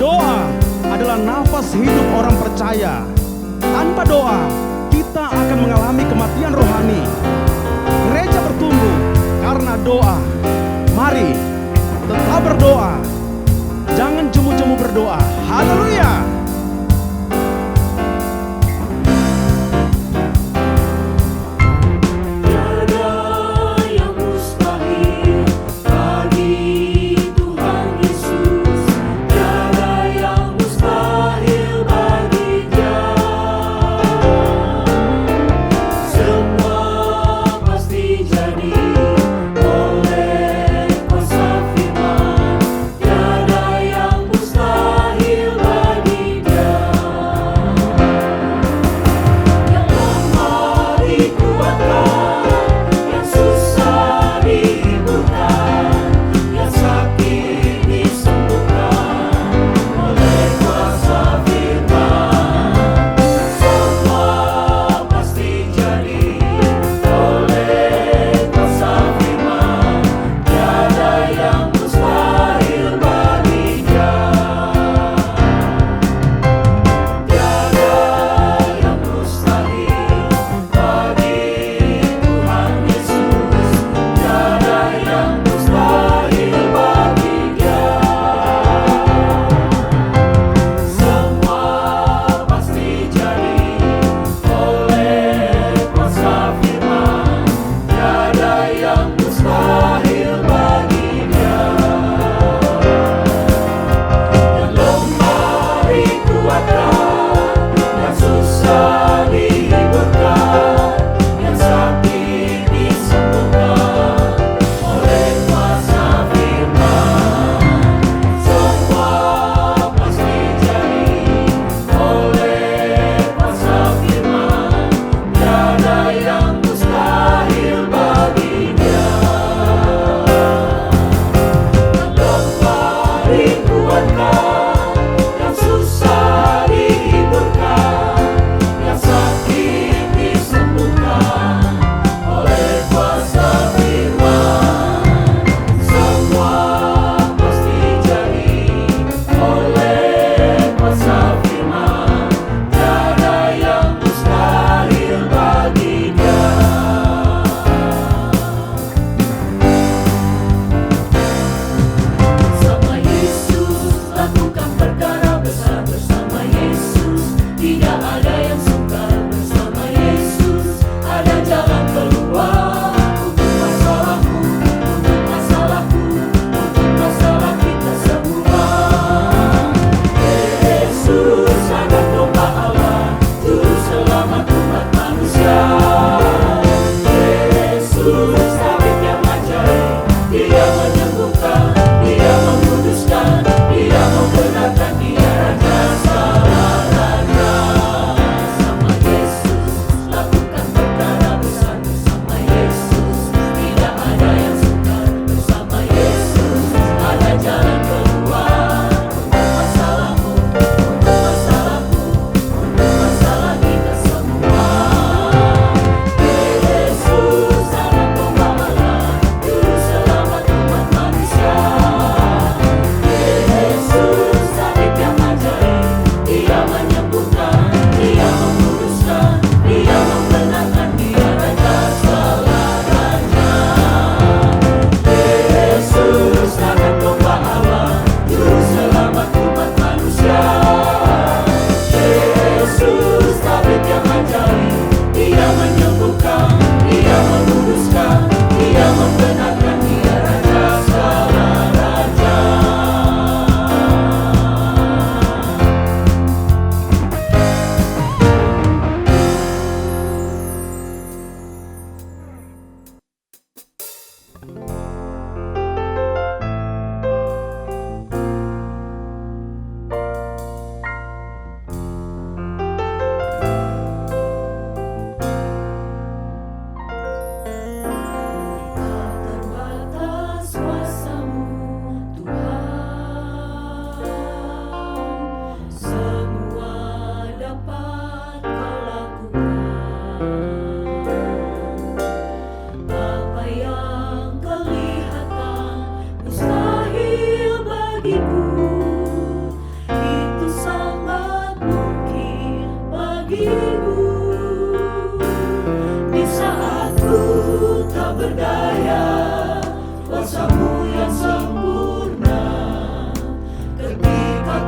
Doa adalah nafas hidup orang percaya. Tanpa doa, kita akan mengalami kematian rohani. Gereja bertumbuh karena doa. Mari tetap berdoa. Jangan jemu-jemu berdoa. Haleluya. Oleh kuasa firman, tiada yang mustahil.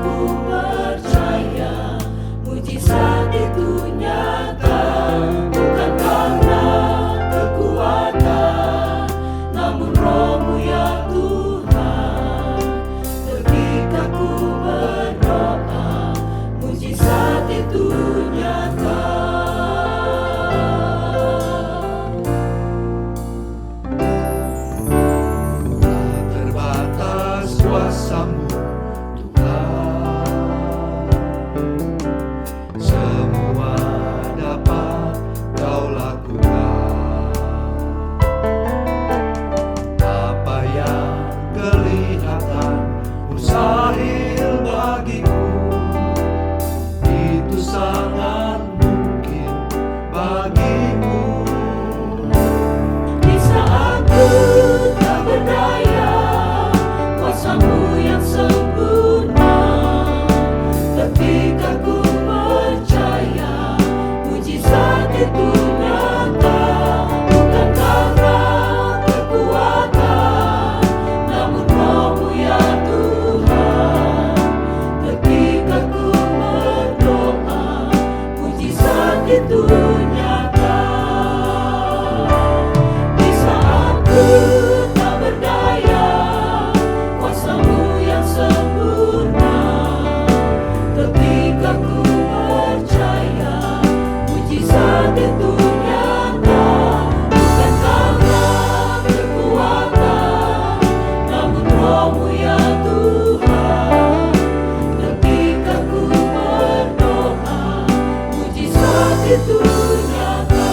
ku percaya mujizat itu nyata, bukan karena kekuatan, namun Roh-Mu ya Tuhan. Ketika ku berdoa, mujizat itu nyata. Tak terbatas kuasa-Mu Tuhan, semua dapat Kau lakukan. Apa yang kelihatan mustahil bagiku, itu sangat mungkin bagimu. Di saat ku tak berdaya, kuasa-Mu yang sempurna. Ketika ku percaya, mujizat itu nyata, bukan karena kekuatan, namun Roh-Mu ya Tuhan. Ketika ku berdoa, mujizat itu nyata. Di saat ku tak berdaya, kuasa-Mu yang sempurna. Ketika ku percaya, mujizat itu nyata, bukan karena kekuatan, namun Roh-Mu ya Tuhan. Ketika ku berdoa, mujizat itu nyata.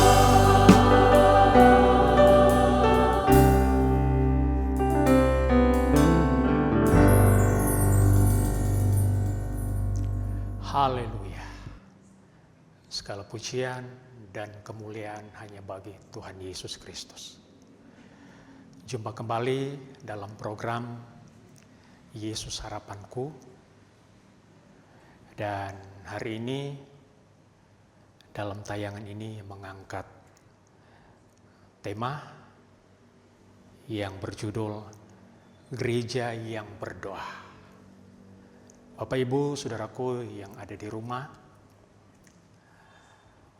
Haleluya. Segala pujian dan kemuliaan hanya bagi Tuhan Yesus Kristus. Jumpa kembali dalam program Yesus Harapanku. Dan hari ini dalam tayangan ini mengangkat tema yang berjudul Gereja yang Berdoa. Bapak, Ibu, Saudaraku yang ada di rumah,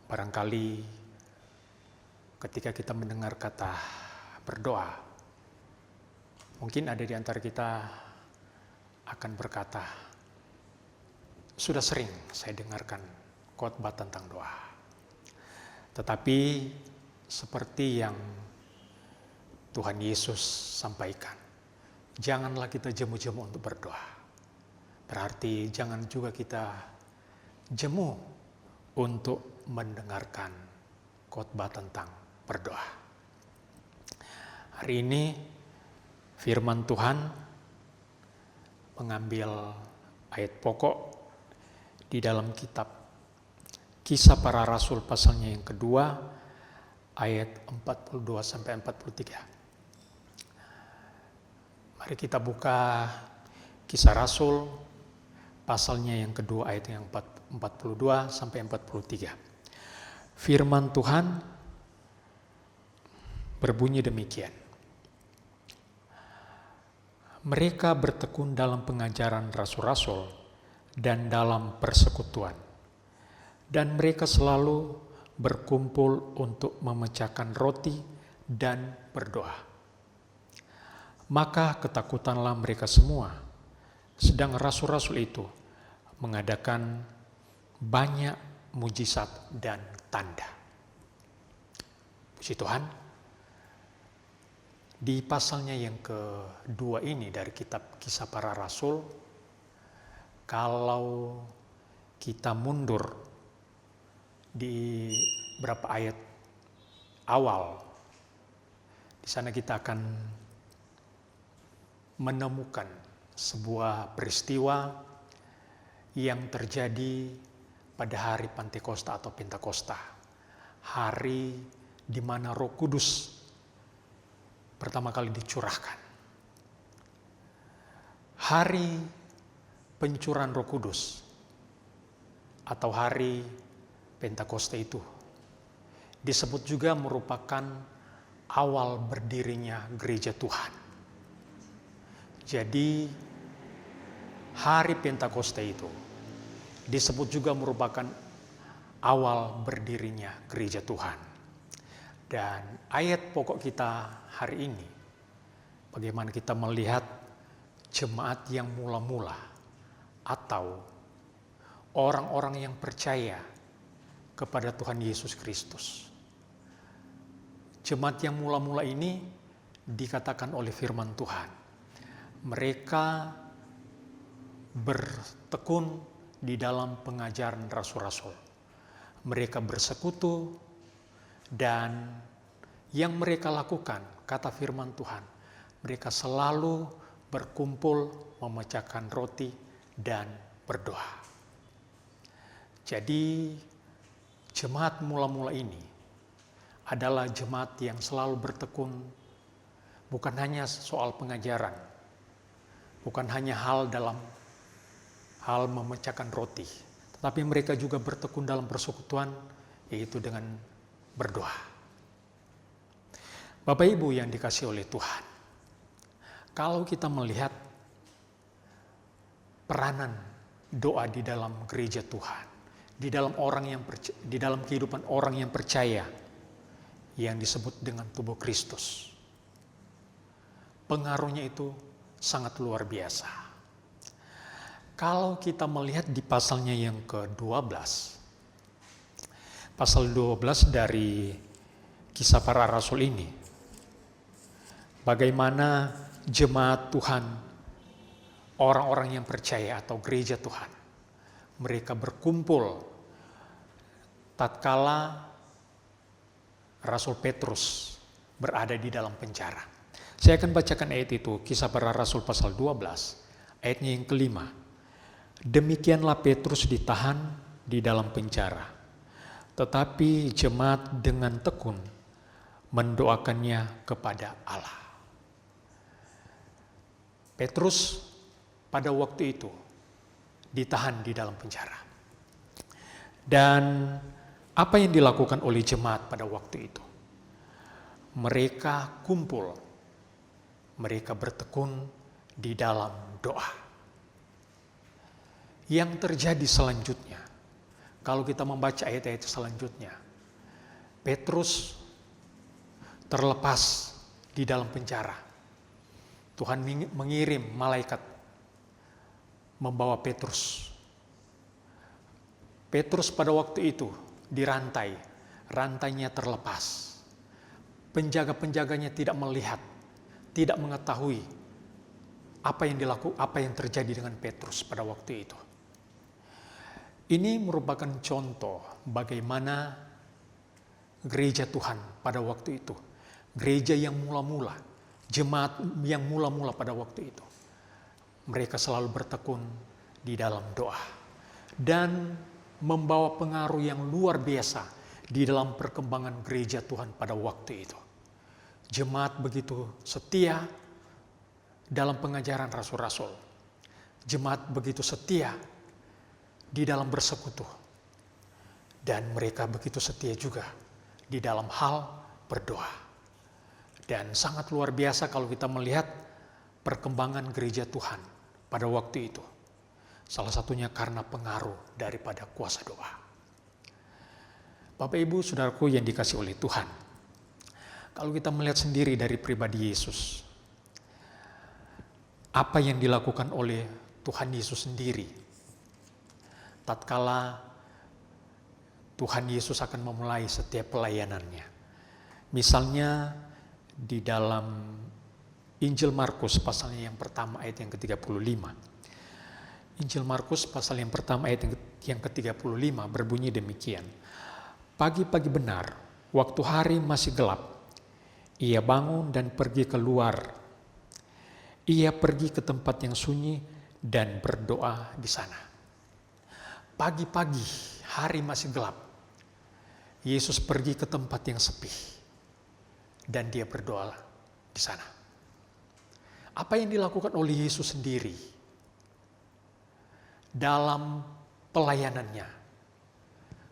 barangkali ketika kita mendengar kata berdoa, mungkin ada di antara kita akan berkata, sudah sering saya dengarkan khotbah tentang doa. Tetapi seperti yang Tuhan Yesus sampaikan, janganlah kita jemu-jemu untuk berdoa. Berarti jangan juga kita jemu untuk mendengarkan khotbah tentang berdoa. Hari ini firman Tuhan mengambil ayat pokok di dalam kitab Kisah Para Rasul pasalnya yang kedua ayat 42 sampai 43. Mari kita buka Kisah Rasul pasalnya yang kedua ayat yang 42 sampai 43. Firman Tuhan berbunyi demikian. Mereka bertekun dalam pengajaran rasul-rasul dan dalam persekutuan. Dan mereka selalu berkumpul untuk memecahkan roti dan berdoa. Maka ketakutanlah mereka semua. Sedang rasul-rasul itu mengadakan banyak mujizat dan tanda. Puji Tuhan. Di pasalnya yang kedua ini dari kitab Kisah Para Rasul, kalau kita mundur di beberapa ayat awal, di sana kita akan menemukan sebuah peristiwa yang terjadi pada hari Pantekosta atau Pentakosta, hari di mana Roh Kudus pertama kali dicurahkan. Hari pencurahan Roh Kudus atau hari Pentakosta itu disebut juga merupakan awal berdirinya gereja Tuhan. Jadi hari Pentakosta itu disebut juga merupakan awal berdirinya gereja Tuhan. Dan ayat pokok kita hari ini, bagaimana kita melihat jemaat yang mula-mula atau orang-orang yang percaya kepada Tuhan Yesus Kristus. Jemaat yang mula-mula ini dikatakan oleh firman Tuhan, mereka bertekun di dalam pengajaran rasul-rasul. Mereka bersekutu, dan yang mereka lakukan, kata firman Tuhan, mereka selalu berkumpul, memecahkan roti, dan berdoa. Jadi jemaat mula-mula ini adalah jemaat yang selalu bertekun, bukan hanya soal pengajaran, bukan hanya dalam hal memecahkan roti, tetapi mereka juga bertekun dalam persekutuan, yaitu dengan berdoa. Bapak Ibu yang dikasihi oleh Tuhan, kalau kita melihat peranan doa di dalam gereja Tuhan, di dalam kehidupan orang yang percaya yang disebut dengan tubuh Kristus, pengaruhnya itu sangat luar biasa. Kalau kita melihat di pasalnya yang ke-12, pasal 12 dari Kisah Para Rasul ini, bagaimana jemaat Tuhan, orang-orang yang percaya atau gereja Tuhan, mereka berkumpul tatkala Rasul Petrus berada di dalam penjara. Saya akan bacakan ayat itu, Kisah Para Rasul pasal 12, ayatnya yang kelima. Demikianlah Petrus ditahan di dalam penjara, tetapi jemaat dengan tekun mendoakannya kepada Allah. Petrus pada waktu itu ditahan di dalam penjara. Dan apa yang dilakukan oleh jemaat pada waktu itu? Mereka kumpul, mereka bertekun di dalam doa. Yang terjadi selanjutnya, kalau kita membaca ayat-ayat selanjutnya, Petrus terlepas di dalam penjara. Tuhan mengirim malaikat membawa Petrus. Petrus pada waktu itu dirantai, rantainya terlepas. Penjaga-penjaganya tidak melihat, tidak mengetahui apa yang terjadi dengan Petrus pada waktu itu. Ini merupakan contoh bagaimana gereja Tuhan pada waktu itu, gereja yang mula-mula, jemaat yang mula-mula pada waktu itu, mereka selalu bertekun di dalam doa dan membawa pengaruh yang luar biasa di dalam perkembangan gereja Tuhan pada waktu itu. Jemaat begitu setia dalam pengajaran rasul-rasul. Jemaat begitu setia di dalam bersekutu. Dan mereka begitu setia juga di dalam hal berdoa. Dan sangat luar biasa kalau kita melihat perkembangan gereja Tuhan pada waktu itu. Salah satunya karena pengaruh daripada kuasa doa. Bapak Ibu Saudaraku yang dikasihi oleh Tuhan, kalau kita melihat sendiri dari pribadi Yesus, apa yang dilakukan oleh Tuhan Yesus sendiri tatkala Tuhan Yesus akan memulai setiap pelayanannya. Misalnya di dalam Injil Markus pasalnya yang pertama ayat yang ke-35. Injil Markus pasal yang pertama ayat yang ke-35 berbunyi demikian. Pagi-pagi benar, waktu hari masih gelap, ia bangun dan pergi keluar. Ia pergi ke tempat yang sunyi dan berdoa di sana. Pagi-pagi, hari masih gelap, Yesus pergi ke tempat yang sepi dan dia berdoa di sana. Apa yang dilakukan oleh Yesus sendiri dalam pelayanannya?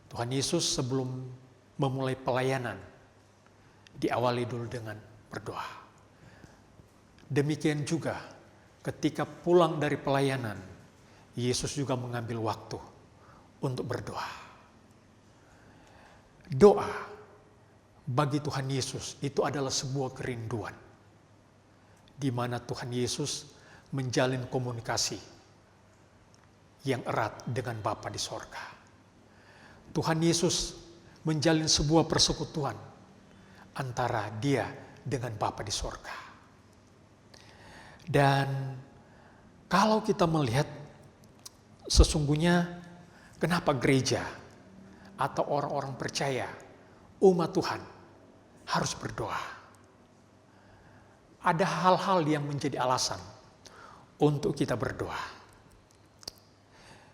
Tuhan Yesus sebelum memulai pelayanan diawali dulu dengan berdoa. Demikian juga ketika pulang dari pelayanan, Yesus juga mengambil waktu untuk berdoa. Doa bagi Tuhan Yesus itu adalah sebuah kerinduan, di mana Tuhan Yesus menjalin komunikasi yang erat dengan Bapa di sorga. Tuhan Yesus menjalin sebuah persekutuan antara Dia dengan Bapa di sorga. Dan kalau kita melihat sesungguhnya kenapa gereja atau orang-orang percaya, umat Tuhan harus berdoa. Ada hal-hal yang menjadi alasan untuk kita berdoa.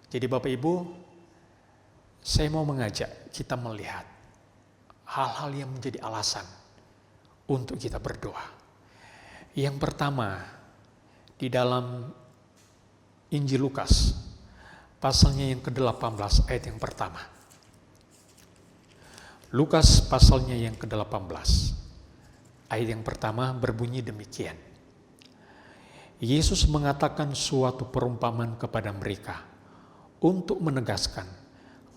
Jadi Bapak Ibu, saya mau mengajak kita melihat hal-hal yang menjadi alasan untuk kita berdoa. Yang pertama, di dalam Injil Lukas, pasalnya yang ke-18 ayat yang pertama. Lukas pasalnya yang ke-18, ayat yang pertama berbunyi demikian. Yesus mengatakan suatu perumpamaan kepada mereka untuk menegaskan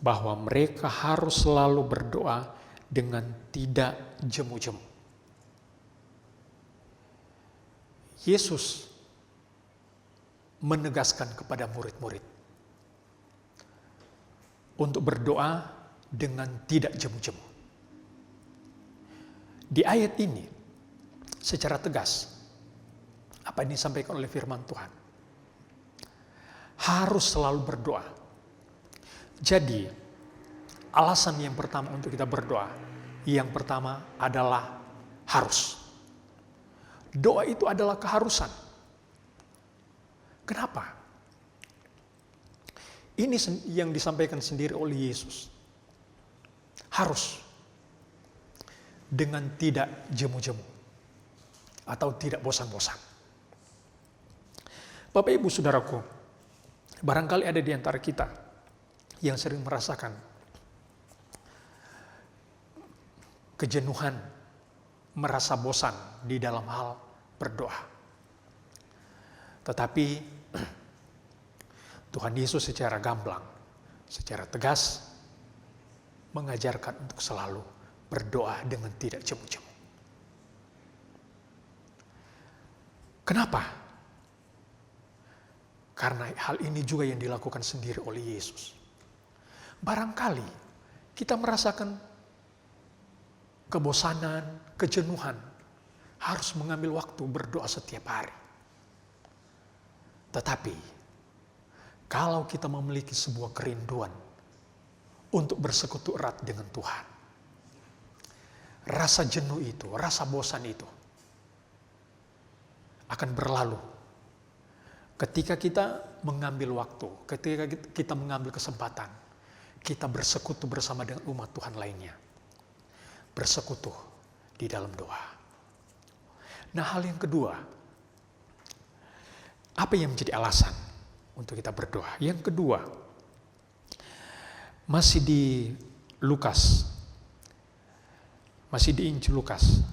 bahwa mereka harus selalu berdoa dengan tidak jemu-jemu. Yesus menegaskan kepada murid-murid untuk berdoa dengan tidak jemu-jemu. Di ayat ini secara tegas apa yang disampaikan oleh firman Tuhan, harus selalu berdoa. Jadi alasan yang pertama untuk kita berdoa, yang pertama adalah harus. Doa itu adalah keharusan. Kenapa? Ini yang disampaikan sendiri oleh Yesus. Harus. Dengan tidak jemu-jemu. Atau tidak bosan-bosan. Bapak Ibu Saudaraku, barangkali ada di antara kita yang sering merasakan kejenuhan, merasa bosan di dalam hal berdoa. Tetapi Tuhan Yesus secara gamblang, secara tegas mengajarkan untuk selalu berdoa dengan tidak jemu-jemu. Kenapa? Karena hal ini juga yang dilakukan sendiri oleh Yesus. Barangkali kita merasakan kebosanan, kejenuhan, harus mengambil waktu berdoa setiap hari. Tetapi, kalau kita memiliki sebuah kerinduan untuk bersekutu erat dengan Tuhan, rasa jenuh itu, rasa bosan itu akan berlalu ketika kita mengambil waktu, ketika kita mengambil kesempatan, kita bersekutu bersama dengan umat Tuhan lainnya. Bersekutu di dalam doa. Nah, hal yang kedua, apa yang menjadi alasan untuk kita berdoa? Yang kedua, masih di Lukas, masih di Injil Lukas,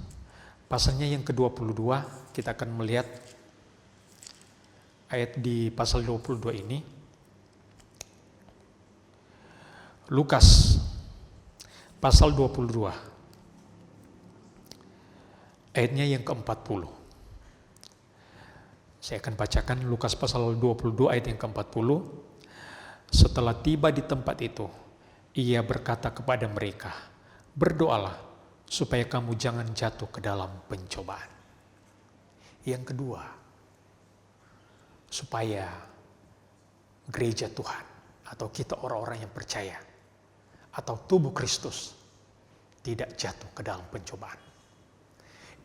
pasalnya yang ke-22, kita akan melihat ayat di pasal 22 ini. Lukas pasal 22 ayatnya yang ke-40. Saya akan bacakan Lukas pasal 22 ayat yang ke-40. Setelah tiba di tempat itu, ia berkata kepada mereka, "Berdoalah supaya kamu jangan jatuh ke dalam pencobaan." Yang kedua, supaya gereja Tuhan atau kita orang-orang yang percaya atau tubuh Kristus tidak jatuh ke dalam pencobaan.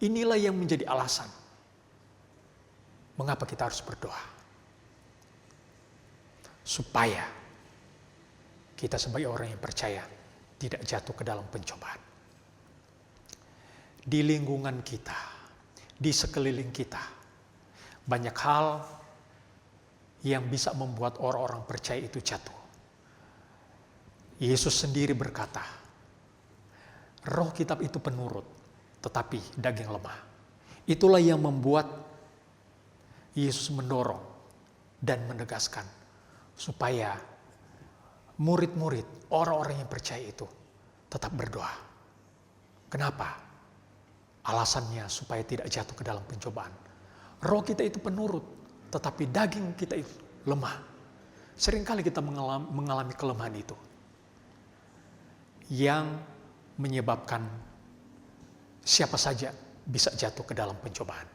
Inilah yang menjadi alasan mengapa kita harus berdoa. Supaya kita sebagai orang yang percaya tidak jatuh ke dalam pencobaan. Di lingkungan kita, di sekeliling kita, banyak hal yang bisa membuat orang-orang percaya itu jatuh. Yesus sendiri berkata, roh kitab itu penurut, tetapi daging lemah. Itulah yang membuat Yesus mendorong dan menegaskan supaya murid-murid, orang-orang yang percaya itu tetap berdoa. Kenapa? Alasannya supaya tidak jatuh ke dalam pencobaan. Roh kita itu penurut, tetapi daging kita itu lemah. Seringkali kita mengalami kelemahan itu, yang menyebabkan siapa saja bisa jatuh ke dalam pencobaan.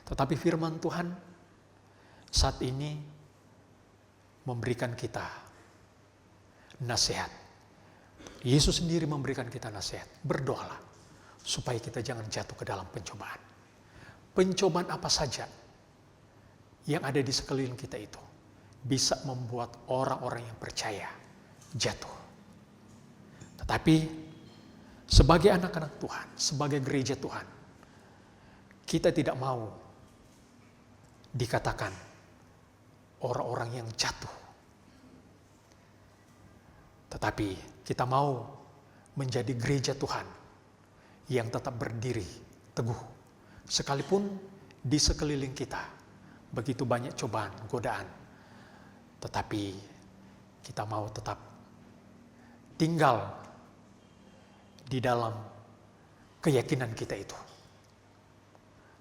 Tetapi firman Tuhan saat ini memberikan kita nasihat. Yesus sendiri memberikan kita nasihat. Berdoalah supaya kita jangan jatuh ke dalam pencobaan. Pencobaan apa saja yang ada di sekeliling kita itu bisa membuat orang-orang yang percaya jatuh. Tetapi sebagai anak-anak Tuhan, sebagai gereja Tuhan, kita tidak mau dikatakan orang-orang yang jatuh. Tetapi kita mau menjadi gereja Tuhan yang tetap berdiri teguh. Sekalipun di sekeliling kita begitu banyak cobaan, godaan. Tetapi kita mau tetap tinggal di dalam keyakinan kita itu.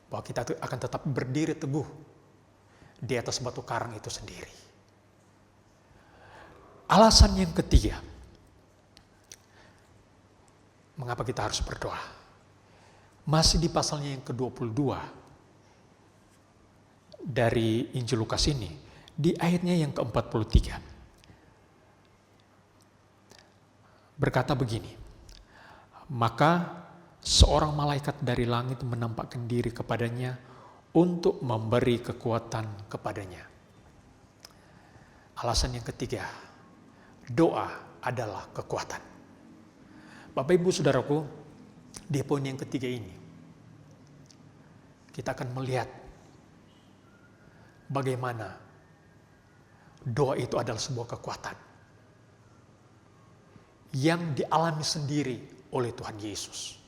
Bahwa kita akan tetap berdiri teguh di atas batu karang itu sendiri. Alasan yang ketiga, mengapa kita harus berdoa? Masih di pasalnya yang ke-22 dari Injil Lukas ini, di ayatnya yang ke-43. Berkata begini, maka seorang malaikat dari langit menampakkan diri kepadanya untuk memberi kekuatan kepadanya. Alasan yang ketiga, doa adalah kekuatan. Bapak Ibu Saudaraku, di poin yang ketiga ini, kita akan melihat bagaimana doa itu adalah sebuah kekuatan yang dialami sendiri oleh Tuhan Yesus.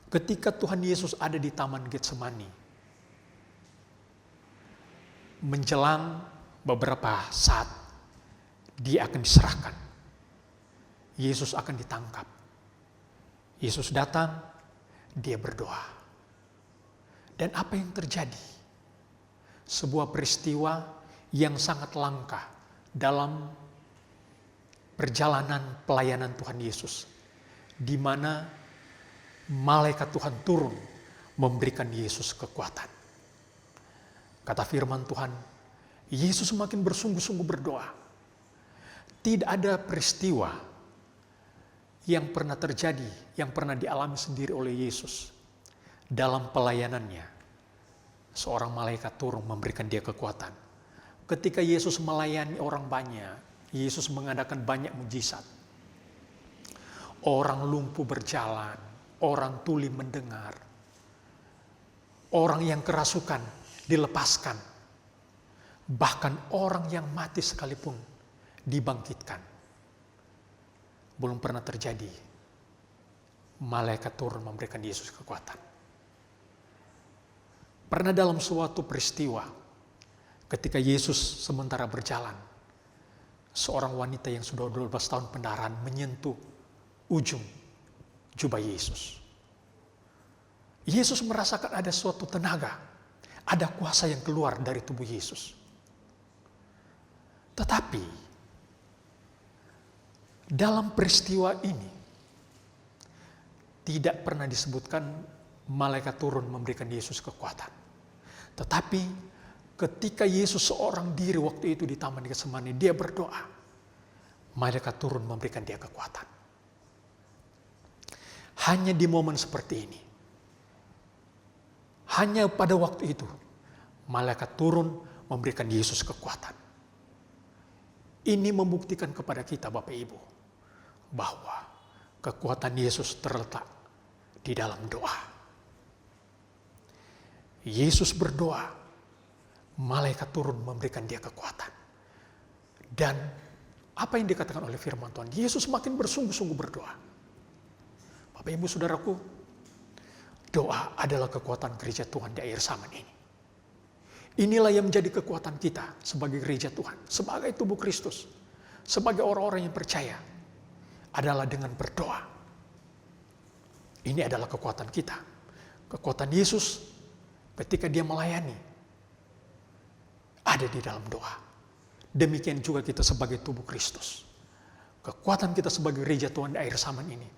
Ketika Tuhan Yesus ada di Taman Getsemani, menjelang beberapa saat dia akan diserahkan, Yesus akan ditangkap. Yesus datang, dia berdoa. Dan apa yang terjadi? Sebuah peristiwa yang sangat langka dalam perjalanan pelayanan Tuhan Yesus, di mana malaikat Tuhan turun memberikan Yesus kekuatan. Kata firman Tuhan, Yesus semakin bersungguh-sungguh berdoa. Tidak ada peristiwa yang pernah terjadi, yang pernah dialami sendiri oleh Yesus dalam pelayanannya. Seorang malaikat turun memberikan dia kekuatan. Ketika Yesus melayani orang banyak, Yesus mengadakan banyak mujizat. Orang lumpuh berjalan, orang tuli mendengar, orang yang kerasukan dilepaskan, bahkan orang yang mati sekalipun dibangkitkan. Belum pernah terjadi malaikat turun memberikan Yesus kekuatan. Pernah dalam suatu peristiwa ketika Yesus sementara berjalan, seorang wanita yang sudah 12 tahun pendarahan menyentuh ujung jubah Yesus. Yesus merasakan ada suatu tenaga, ada kuasa yang keluar dari tubuh Yesus. Tetapi dalam peristiwa ini tidak pernah disebutkan malaikat turun memberikan Yesus kekuatan. Tetapi ketika Yesus seorang diri waktu itu di Taman Getsemani, dia berdoa, malaikat turun memberikan dia kekuatan. Hanya di momen seperti ini, hanya pada waktu itu, malaikat turun memberikan Yesus kekuatan. Ini membuktikan kepada kita Bapak Ibu, bahwa kekuatan Yesus terletak di dalam doa. Yesus berdoa, malaikat turun memberikan dia kekuatan. Dan apa yang dikatakan oleh firman Tuhan, Yesus makin bersungguh-sungguh berdoa. Bapak Ibu Saudaraku, doa adalah kekuatan gereja Tuhan di akhir zaman ini. Inilah yang menjadi kekuatan kita sebagai gereja Tuhan, sebagai tubuh Kristus, sebagai orang-orang yang percaya, adalah dengan berdoa. Ini adalah kekuatan kita. Kekuatan Yesus ketika dia melayani, ada di dalam doa. Demikian juga kita sebagai tubuh Kristus. Kekuatan kita sebagai gereja Tuhan di akhir zaman ini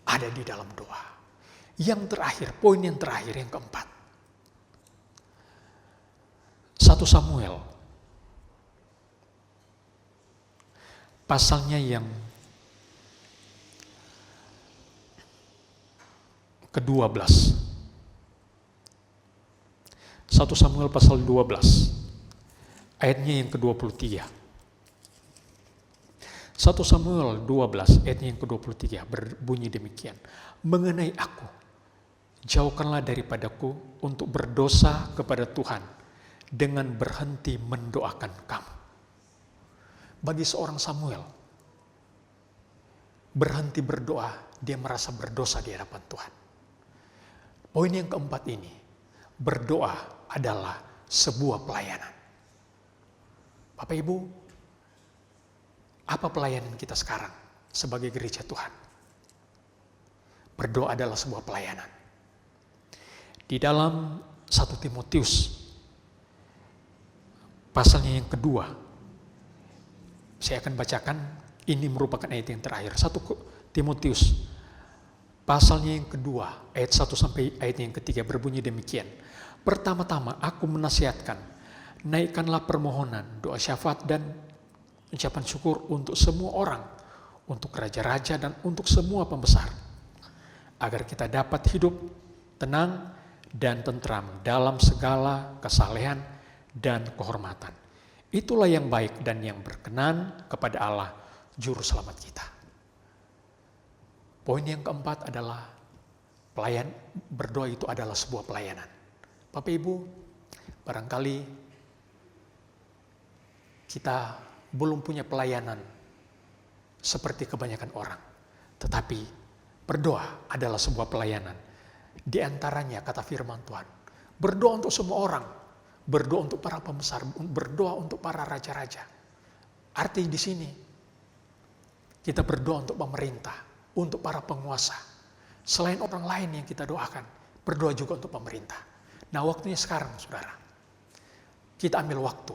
ada di dalam doa. Yang terakhir, poin yang terakhir, yang keempat. 1 Samuel pasalnya yang ke-12. 1 Samuel pasal 12 ayatnya yang ke-23. 1 Samuel 12 ayatnya yang ke-23 berbunyi demikian. Mengenai aku, jauhkanlah daripadaku untuk berdosa kepada Tuhan dengan berhenti mendoakan kamu. Bagi seorang Samuel, berhenti berdoa, dia merasa berdosa di hadapan Tuhan. Poin yang keempat ini, berdoa adalah sebuah pelayanan. Bapak Ibu, apa pelayanan kita sekarang sebagai gereja Tuhan? Berdoa adalah sebuah pelayanan. Di dalam 1 Timotius pasalnya yang kedua, saya akan bacakan, ini merupakan ayat yang terakhir. 1 Timotius pasalnya yang kedua, ayat 1 sampai ayat yang ketiga berbunyi demikian. Pertama-tama aku menasihatkan, naikkanlah permohonan, doa syafaat dan ucapan syukur untuk semua orang, untuk raja-raja dan untuk semua pembesar, agar kita dapat hidup tenang dan tentram dalam segala kesalehan dan kehormatan. Itulah yang baik dan yang berkenan kepada Allah, Juru Selamat kita. Poin yang keempat adalah berdoa itu adalah sebuah pelayanan. Bapak Ibu, barangkali kita belum punya pelayanan seperti kebanyakan orang. Tetapi berdoa adalah sebuah pelayanan. Di antaranya kata firman Tuhan, berdoa untuk semua orang. Berdoa untuk para pembesar, berdoa untuk para raja-raja. Arti di sini, kita berdoa untuk pemerintah, untuk para penguasa. Selain orang lain yang kita doakan, berdoa juga untuk pemerintah. Nah, waktunya sekarang, saudara. Kita ambil waktu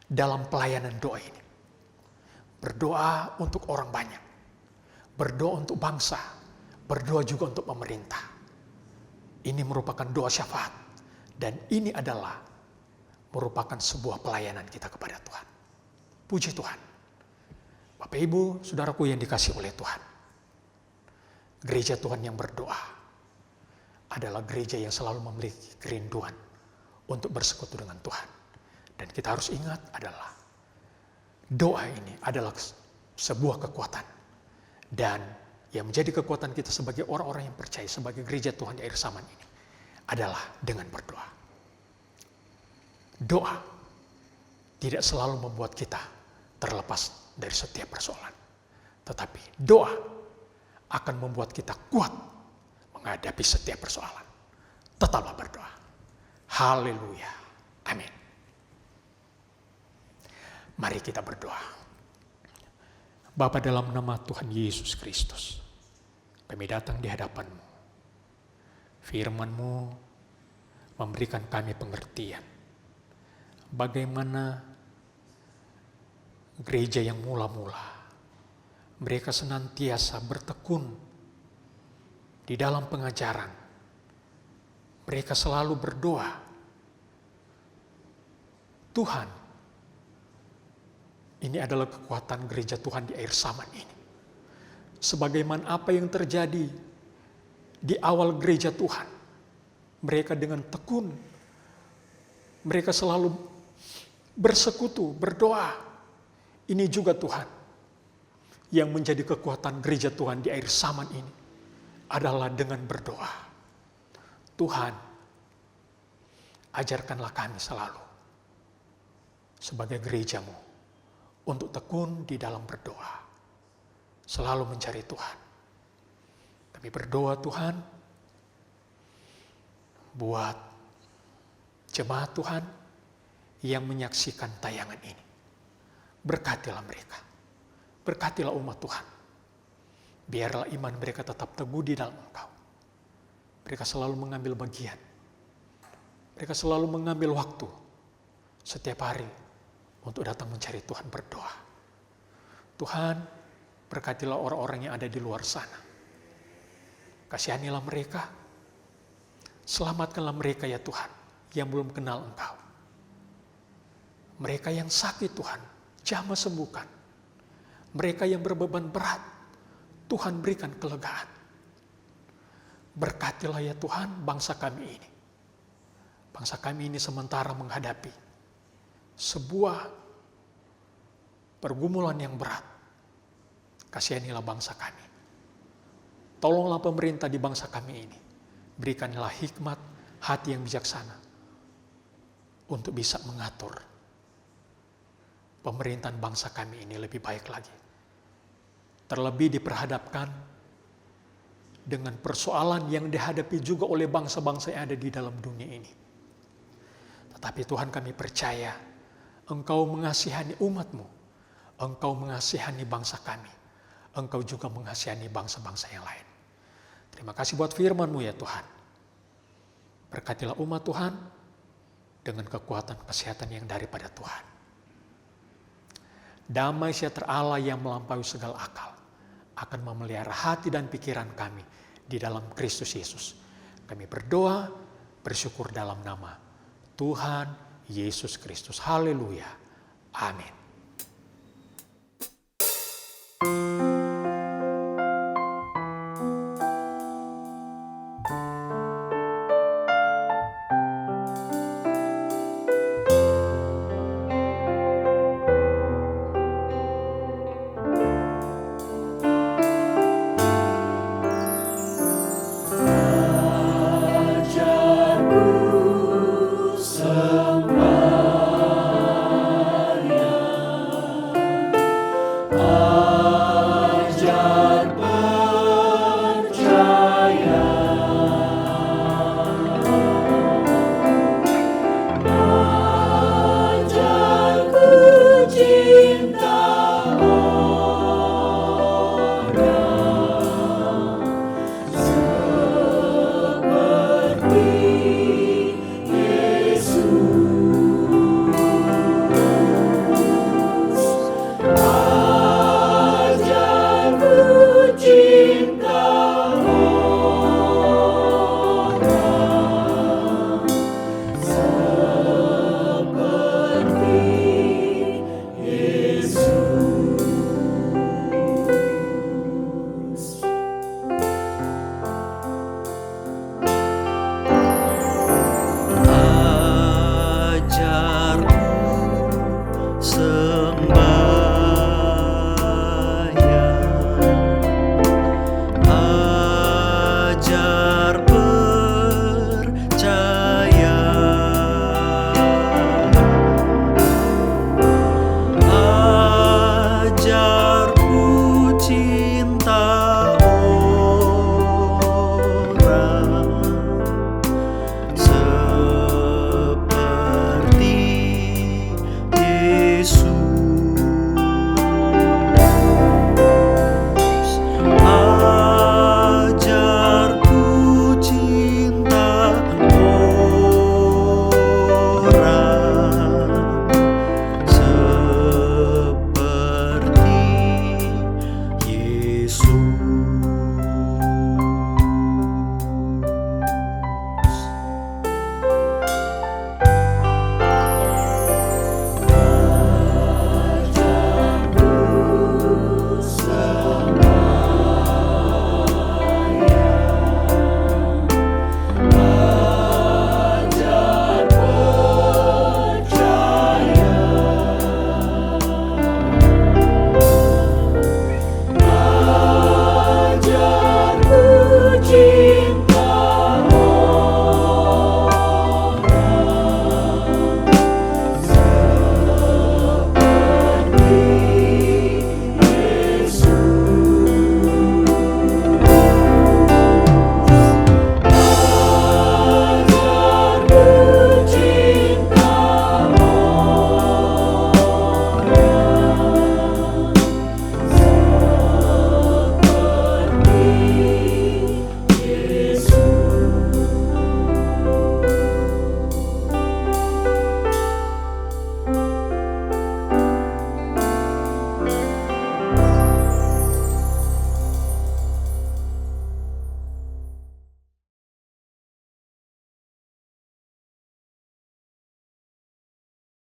dalam pelayanan doa ini. Berdoa untuk orang banyak. Berdoa untuk bangsa. Berdoa juga untuk pemerintah. Ini merupakan doa syafaat. Dan ini adalah merupakan sebuah pelayanan kita kepada Tuhan. Puji Tuhan. Bapak Ibu, saudaraku yang dikasihi oleh Tuhan. Gereja Tuhan yang berdoa adalah gereja yang selalu memiliki kerinduan untuk bersekutu dengan Tuhan. Dan kita harus ingat adalah doa ini adalah sebuah kekuatan. Dan yang menjadi kekuatan kita sebagai orang-orang yang percaya, sebagai gereja Tuhan di akhir zaman ini, adalah dengan berdoa. Doa tidak selalu membuat kita terlepas dari setiap persoalan. Tetapi doa akan membuat kita kuat menghadapi setiap persoalan. Tetaplah berdoa. Haleluya. Amin. Mari kita berdoa. Bapa, dalam nama Tuhan Yesus Kristus, kami datang di hadapan-Mu. Firman-Mu memberikan kami pengertian bagaimana gereja yang mula-mula mereka senantiasa bertekun di dalam pengajaran. Mereka selalu berdoa, Tuhan, ini adalah kekuatan gereja Tuhan di akhir zaman ini. Sebagaimana apa yang terjadi di awal gereja Tuhan, mereka dengan tekun, mereka selalu bersekutu, berdoa. Ini juga Tuhan, yang menjadi kekuatan gereja Tuhan di akhir zaman ini, adalah dengan berdoa. Tuhan, ajarkanlah kami selalu, sebagai gereja-Mu, untuk tekun di dalam berdoa, selalu mencari Tuhan. Kami berdoa Tuhan, buat jemaat Tuhan yang menyaksikan tayangan ini. Berkatilah mereka. Berkatilah umat Tuhan. Biarlah iman mereka tetap teguh di dalam Engkau. Mereka selalu mengambil bagian. Mereka selalu mengambil waktu setiap hari untuk datang mencari Tuhan, berdoa. Tuhan, berkatilah orang-orang yang ada di luar sana. Kasihanilah mereka. Selamatkanlah mereka ya Tuhan, yang belum kenal Engkau. Mereka yang sakit Tuhan, jamah sembuhkan. Mereka yang berbeban berat, Tuhan berikan kelegaan. Berkatilah ya Tuhan bangsa kami ini. Bangsa kami ini sementara menghadapi sebuah pergumulan yang berat. Kasihanilah bangsa kami. Tolonglah pemerintah di bangsa kami ini. Berikanlah hikmat, hati yang bijaksana untuk bisa mengatur pemerintahan bangsa kami ini lebih baik lagi. Terlebih diperhadapkan dengan persoalan yang dihadapi juga oleh bangsa-bangsa yang ada di dalam dunia ini. Tetapi Tuhan, kami percaya Engkau mengasihani umat-Mu. Engkau mengasihani bangsa kami. Engkau juga mengasihani bangsa-bangsa yang lain. Terima kasih buat firman-Mu ya Tuhan. Berkatilah umat Tuhan dengan kekuatan kesehatan yang daripada Tuhan. Damai sejahtera Allah yang melampaui segala akal akan memelihara hati dan pikiran kami di dalam Kristus Yesus. Kami berdoa, bersyukur dalam nama Tuhan Yesus Kristus. Haleluya. Amin. Cinta